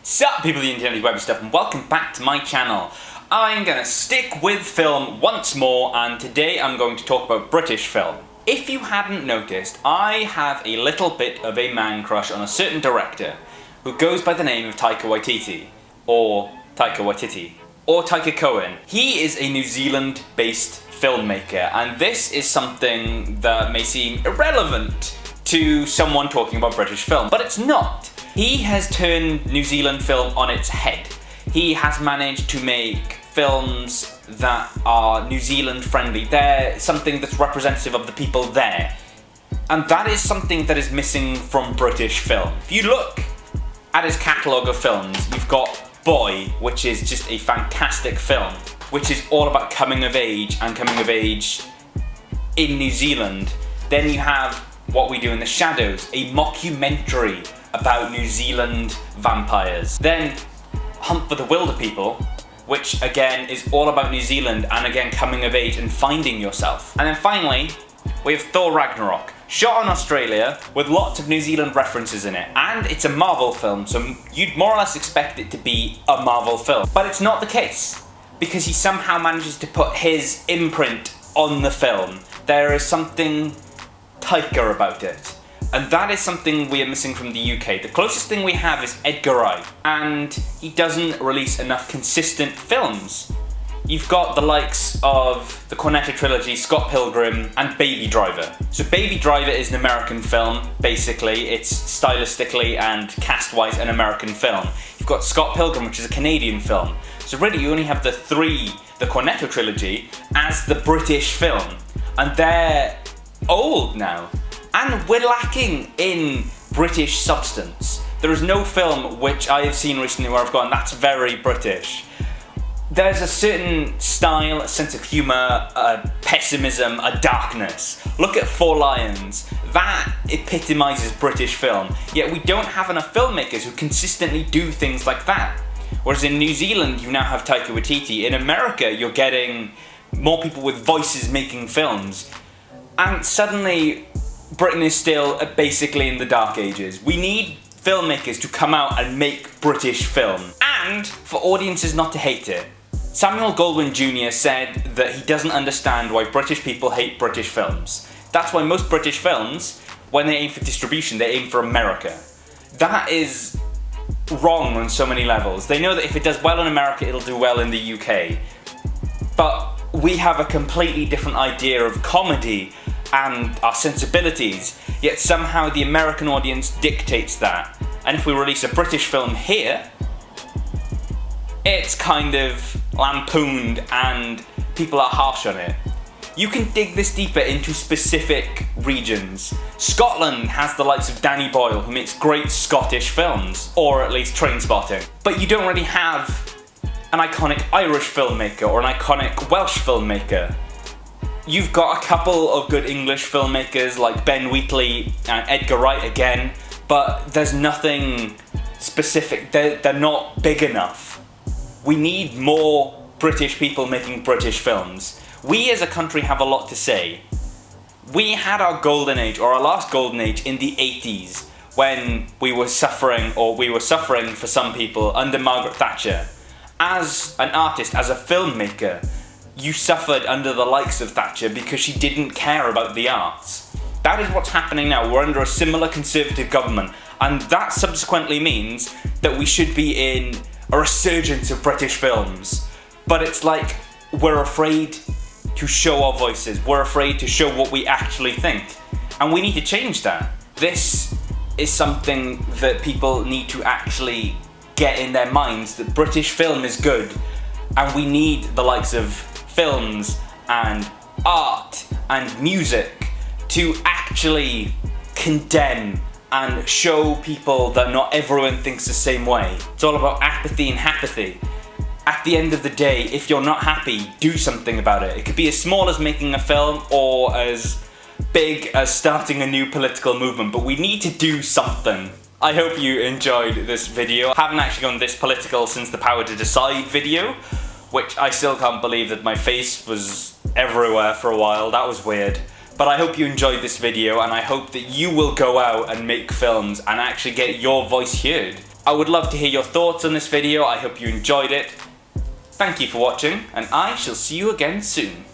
Sup people of the internet web stuff, and welcome back to my channel. I'm gonna stick with film once more, and today I'm going to talk about British film. If you hadn't noticed, I have a little bit of a man crush on a certain director who goes by the name of Taika Waititi, or Taika Cohen. He is a New Zealand based filmmaker, and this is something that may seem irrelevant to someone talking about British film, but it's not. He has turned New Zealand film on its head. He has managed to make films that are New Zealand friendly. They're something that's representative of the people there. And that is something that is missing from British film. If you look at his catalogue of films, you've got Boy, which is just a fantastic film, which is all about coming of age in New Zealand. Then you have What We Do in the Shadows, a mockumentary about New Zealand vampires. Then Hunt for the Wilder People, which again is all about New Zealand and again coming of age and finding yourself. And then finally, we have Thor Ragnarok, shot in Australia with lots of New Zealand references in it. And it's a Marvel film, so you'd more or less expect it to be a Marvel film. But it's not the case, because he somehow manages to put his imprint on the film. There is something Taika about it. And that is something we are missing from the UK. The closest thing we have is Edgar Wright, and he doesn't release enough consistent films. You've got the likes of the Cornetto trilogy, Scott Pilgrim, and Baby Driver. So Baby Driver is an American film, basically. It's stylistically and cast-wise an American film. You've got Scott Pilgrim, which is a Canadian film. So really you only have the Cornetto trilogy, as the British film. And they're old now. And we're lacking in British substance. There is no film which I have seen recently where I've gone, that's very British. There's a certain style, a sense of humour, a pessimism, a darkness. Look at Four Lions. That epitomises British film. Yet we don't have enough filmmakers who consistently do things like that. Whereas in New Zealand, you now have Taika Waititi. In America, you're getting more people with voices making films. And suddenly, Britain is still basically in the dark ages. We need filmmakers to come out and make British film, and for audiences not to hate it. Samuel Goldwyn Jr. said that he doesn't understand why British people hate British films. That's why most British films, when they aim for distribution, they aim for America. That is wrong on so many levels. They know that if it does well in America, it'll do well in the UK. But we have a completely different idea of comedy and our sensibilities, yet somehow the American audience dictates that. And if we release a British film here, it's kind of lampooned and people are harsh on it. You can dig this deeper into specific regions. Scotland has the likes of Danny Boyle, who makes great Scottish films, or at least Trainspotting. But you don't really have an iconic Irish filmmaker or an iconic Welsh filmmaker. You've got a couple of good English filmmakers like Ben Wheatley and Edgar Wright again, but there's nothing specific. They're not big enough. We need more British people making British films. We as a country have a lot to say. We had our golden age, or our last golden age, in the 80s, when we were suffering for some people under Margaret Thatcher. As an artist, as a filmmaker, you suffered under the likes of Thatcher because she didn't care about the arts. That is what's happening now. We're under a similar Conservative government, and that subsequently means that we should be in a resurgence of British films. But it's like we're afraid to show our voices. We're afraid to show what we actually think. And we need to change that. This is something that people need to actually get in their minds, that British film is good, and we need the likes of films and art and music to actually condemn and show people that not everyone thinks the same way. It's all about apathy and hapathy. At the end of the day, if you're not happy, do something about it. It could be as small as making a film or as big as starting a new political movement, but we need to do something. I hope you enjoyed this video. I haven't actually gone this political since the Power to Decide video, which I still can't believe that my face was everywhere for a while. That was weird. But I hope you enjoyed this video, and I hope that you will go out and make films and actually get your voice heard. I would love to hear your thoughts on this video. I hope you enjoyed it. Thank you for watching, and I shall see you again soon.